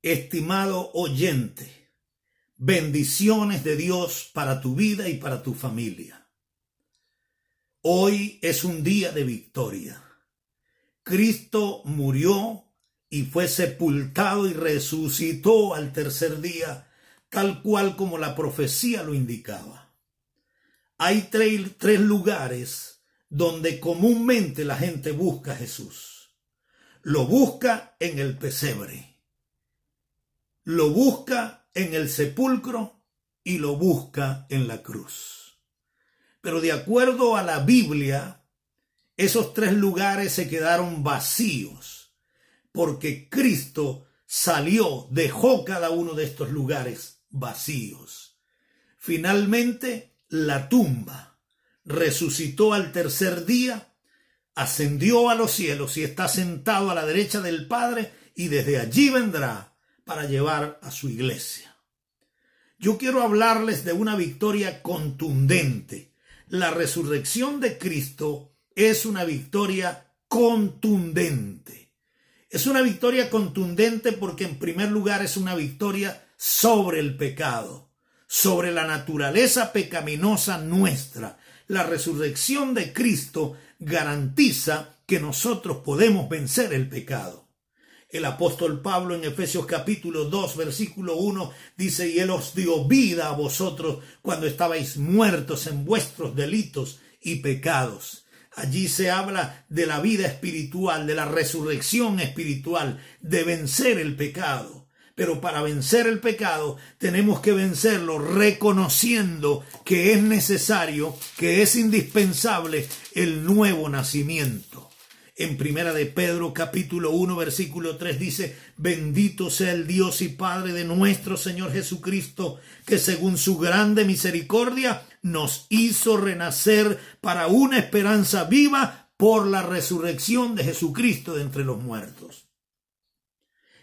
Estimado oyente, bendiciones de Dios para tu vida y para tu familia. Hoy es un día de victoria. Cristo murió y fue sepultado y resucitó al tercer día, tal cual como la profecía lo indicaba. Hay tres lugares donde comúnmente la gente busca a Jesús. Lo busca en el pesebre, lo busca en el sepulcro y lo busca en la cruz. Pero de acuerdo a la Biblia, esos tres lugares se quedaron vacíos, porque Cristo salió, dejó cada uno de estos lugares vacíos. Finalmente, la tumba resucitó al tercer día, ascendió a los cielos y está sentado a la derecha del Padre, y desde allí vendrá para llevar a su iglesia. Yo quiero hablarles de una victoria contundente. La resurrección de Cristo es una victoria contundente. Es una victoria contundente porque en primer lugar es una victoria sobre el pecado, sobre la naturaleza pecaminosa nuestra. La resurrección de Cristo garantiza que nosotros podemos vencer el pecado. El apóstol Pablo en Efesios capítulo 2, versículo 1 dice: y Él os dio vida a vosotros cuando estabais muertos en vuestros delitos y pecados. Allí se habla de la vida espiritual, de la resurrección espiritual, de vencer el pecado. Pero para vencer el pecado tenemos que vencerlo reconociendo que es necesario, que es indispensable el nuevo nacimiento. En primera de Pedro capítulo 1 versículo 3 dice: bendito sea el Dios y Padre de nuestro Señor Jesucristo, que según su grande misericordia nos hizo renacer para una esperanza viva por la resurrección de Jesucristo de entre los muertos.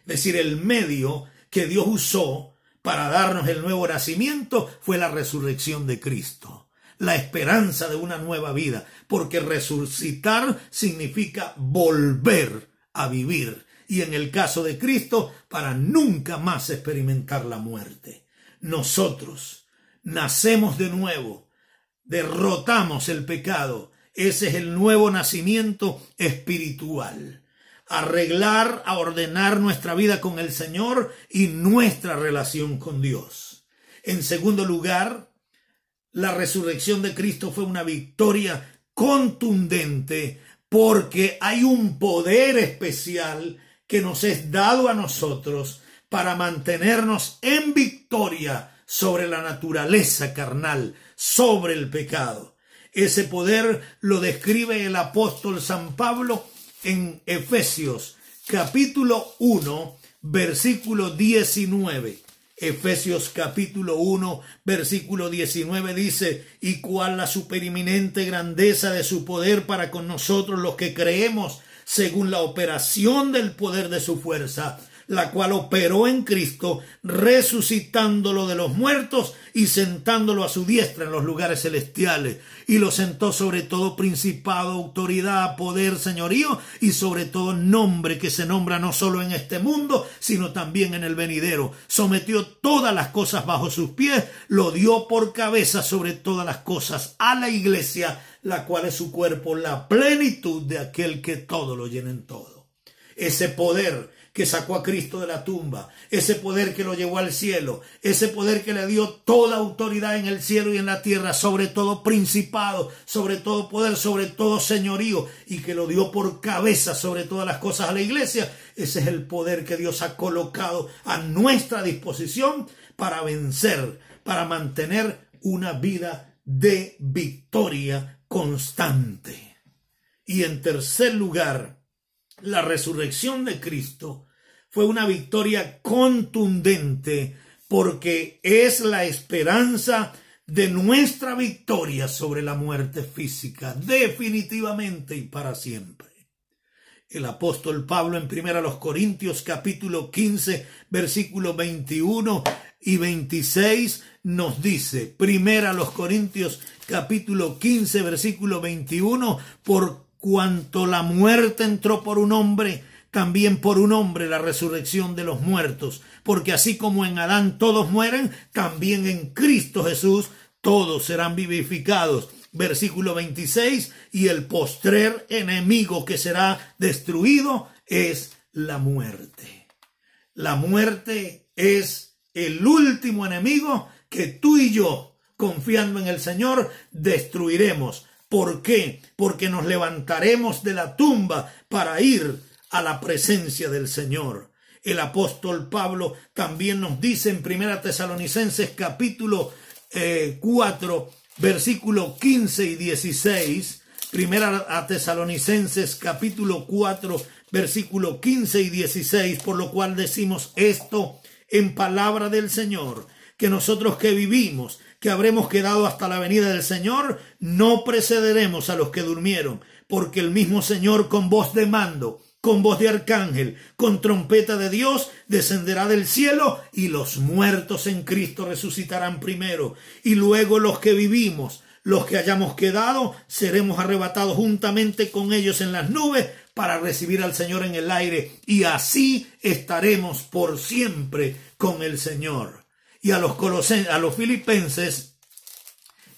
Es decir, el medio que Dios usó para darnos el nuevo nacimiento fue la resurrección de Cristo. La esperanza de una nueva vida, porque resucitar significa volver a vivir, y en el caso de Cristo, para nunca más experimentar la muerte. Nosotros nacemos de nuevo, derrotamos el pecado. Ese es el nuevo nacimiento espiritual. Arreglar, a ordenar nuestra vida con el Señor y nuestra relación con Dios. En segundo lugar, la resurrección de Cristo fue una victoria contundente porque hay un poder especial que nos es dado a nosotros para mantenernos en victoria sobre la naturaleza carnal, sobre el pecado. Ese poder lo describe el apóstol San Pablo en Efesios capítulo 1, versículo 19. Efesios capítulo 1, versículo 19 dice: y cuál la supereminente grandeza de su poder para con nosotros los que creemos, según la operación del poder de su fuerza, la cual operó en Cristo, resucitándolo de los muertos y sentándolo a su diestra en los lugares celestiales, y lo sentó sobre todo principado, autoridad, poder, señorío, y sobre todo nombre que se nombra no solo en este mundo, sino también en el venidero. Sometió todas las cosas bajo sus pies, lo dio por cabeza sobre todas las cosas a la iglesia, la cual es su cuerpo, la plenitud de aquel que todo lo llena en todo. Ese poder que sacó a Cristo de la tumba, ese poder que lo llevó al cielo, ese poder que le dio toda autoridad en el cielo y en la tierra, sobre todo principado, sobre todo poder, sobre todo señorío, y que lo dio por cabeza sobre todas las cosas a la iglesia. Ese es el poder que Dios ha colocado a nuestra disposición para vencer, para mantener una vida de victoria constante. Y en tercer lugar, la resurrección de Cristo fue una victoria contundente porque es la esperanza de nuestra victoria sobre la muerte física, definitivamente y para siempre. El apóstol Pablo en 1 Corintios capítulo 15, versículos 21 y 26 nos dice, 1 Corintios capítulo 15, versículo 21, por cuanto la muerte entró por un hombre, también por un hombre la resurrección de los muertos, porque así como en Adán todos mueren, también en Cristo Jesús todos serán vivificados. Versículo 26, y el postrer enemigo que será destruido es la muerte. La muerte es el último enemigo que tú y yo, confiando en el Señor, destruiremos. ¿Por qué? Porque nos levantaremos de la tumba para ir a la presencia del Señor. El apóstol Pablo también nos dice en 1 Tesalonicenses capítulo 4, versículo 15 y 16, 1 Tesalonicenses capítulo 4, versículo 15 y 16, por lo cual decimos esto en palabra del Señor, que nosotros que vivimos, que habremos quedado hasta la venida del Señor, no precederemos a los que durmieron, porque el mismo Señor con voz de mando, con voz de arcángel, con trompeta de Dios, descenderá del cielo, y los muertos en Cristo resucitarán primero, y luego los que vivimos, los que hayamos quedado, seremos arrebatados juntamente con ellos en las nubes para recibir al Señor en el aire, y así estaremos por siempre con el Señor. Y a los filipenses,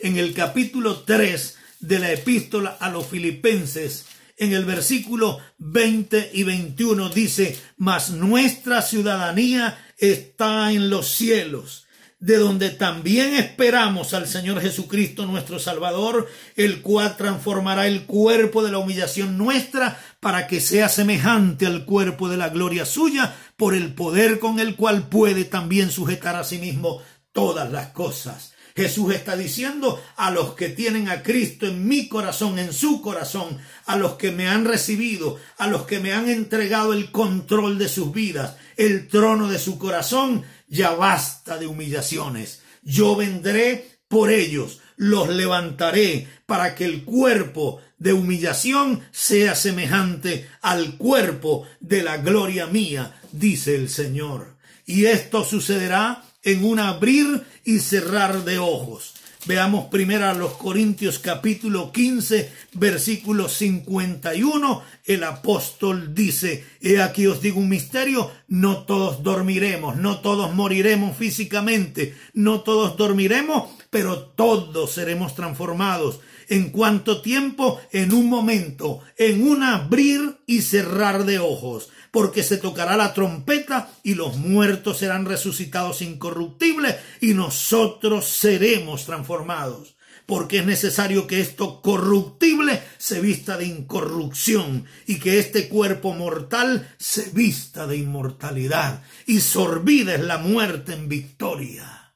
en el capítulo 3 de la epístola a los filipenses, en el versículo 20 y 21 dice: mas nuestra ciudadanía está en los cielos, de donde también esperamos al Señor Jesucristo nuestro Salvador, el cual transformará el cuerpo de la humillación nuestra para que sea semejante al cuerpo de la gloria suya, por el poder con el cual puede también sujetar a sí mismo todas las cosas. Jesús está diciendo a los que tienen a Cristo en mi corazón, en su corazón, a los que me han recibido, a los que me han entregado el control de sus vidas, el trono de su corazón: ya basta de humillaciones. Yo vendré por ellos, los levantaré para que el cuerpo de humillación sea semejante al cuerpo de la gloria mía, dice el Señor. Y esto sucederá en un abrir y cerrar de ojos. Veamos primero a los Corintios capítulo 15, versículo 51. El apóstol dice: he aquí os digo un misterio, no todos dormiremos, no todos moriremos físicamente, no todos dormiremos, pero todos seremos transformados. ¿En cuánto tiempo? En un momento, en un abrir y cerrar de ojos. Porque se tocará la trompeta y los muertos serán resucitados incorruptibles y nosotros seremos transformados. Porque es necesario que esto corruptible se vista de incorrupción y que este cuerpo mortal se vista de inmortalidad. Y sorbida es la muerte en victoria.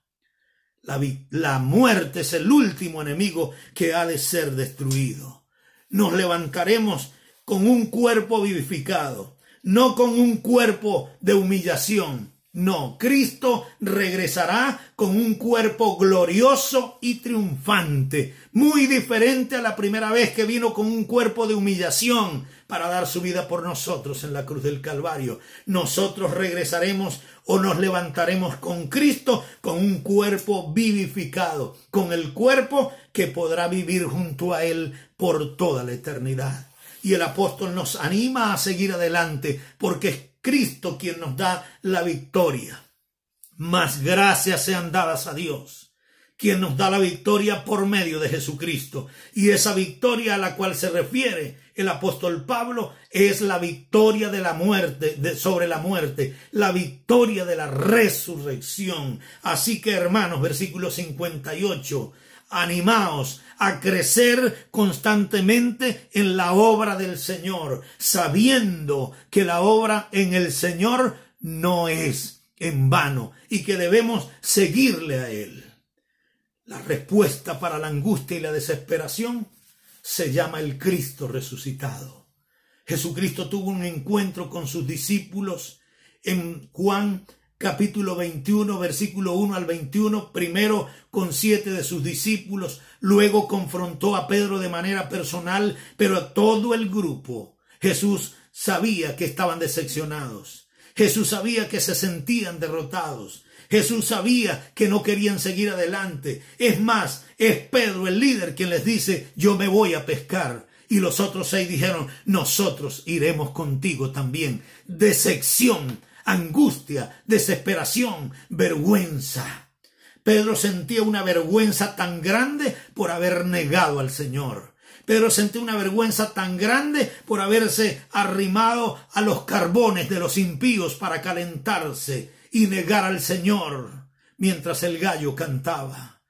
La muerte es el último enemigo que ha de ser destruido. Nos levantaremos con un cuerpo vivificado, no con un cuerpo de humillación. No, Cristo regresará con un cuerpo glorioso y triunfante, muy diferente a la primera vez que vino con un cuerpo de humillación para dar su vida por nosotros en la cruz del Calvario. Nosotros regresaremos o nos levantaremos con Cristo con un cuerpo vivificado, con el cuerpo que podrá vivir junto a Él por toda la eternidad. Y el apóstol nos anima a seguir adelante, porque es Cristo quien nos da la victoria. Mas gracias sean dadas a Dios, quien nos da la victoria por medio de Jesucristo. Y esa victoria a la cual se refiere el apóstol Pablo es la victoria de la muerte, sobre la muerte, la victoria de la resurrección. Así que, hermanos, versículo 58, animaos a crecer constantemente en la obra del Señor, sabiendo que la obra en el Señor no es en vano y que debemos seguirle a Él. La respuesta para la angustia y la desesperación se llama el Cristo resucitado. Jesucristo tuvo un encuentro con sus discípulos en Juan capítulo 21, versículo 1 al 21, primero con 7 de sus discípulos, luego confrontó a Pedro de manera personal, pero a todo el grupo. Jesús sabía que estaban decepcionados. Jesús sabía que se sentían derrotados. Jesús sabía que no querían seguir adelante. Es más, es Pedro el líder quien les dice: yo me voy a pescar. Y los otros 6 dijeron, nosotros iremos contigo también. Decepción, angustia, desesperación, vergüenza. Pedro sentía una vergüenza tan grande por haber negado al Señor. Pedro sentía una vergüenza tan grande por haberse arrimado a los carbones de los impíos para calentarse y negar al Señor mientras el gallo cantaba.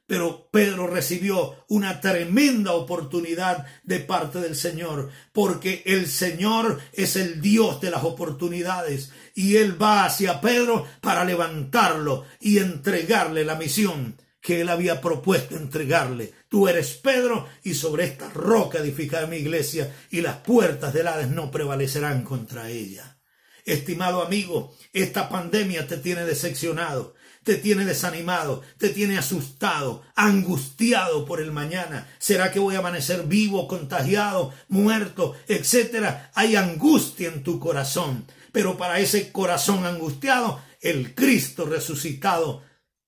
Pero Pedro recibió una tremenda oportunidad de parte del Señor, porque el Señor es el Dios de las oportunidades y Él va hacia Pedro para levantarlo y entregarle la misión que Él había propuesto entregarle. Tú eres Pedro y sobre esta roca edificaré mi iglesia y las puertas del Hades no prevalecerán contra ella. Estimado amigo, esta pandemia te tiene decepcionado, te tiene desanimado, te tiene asustado, angustiado por el mañana. ¿Será que voy a amanecer vivo, contagiado, muerto, etcétera? Hay angustia en tu corazón, pero para ese corazón angustiado, el Cristo resucitado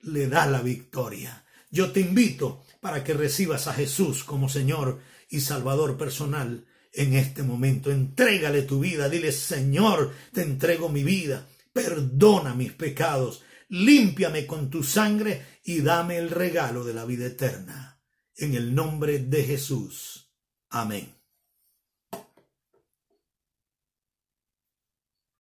le da la victoria. Yo te invito para que recibas a Jesús como Señor y Salvador personal en este momento. Entrégale tu vida, dile: Señor, te entrego mi vida, perdona mis pecados, límpiame con tu sangre y dame el regalo de la vida eterna. En el nombre de Jesús. Amén.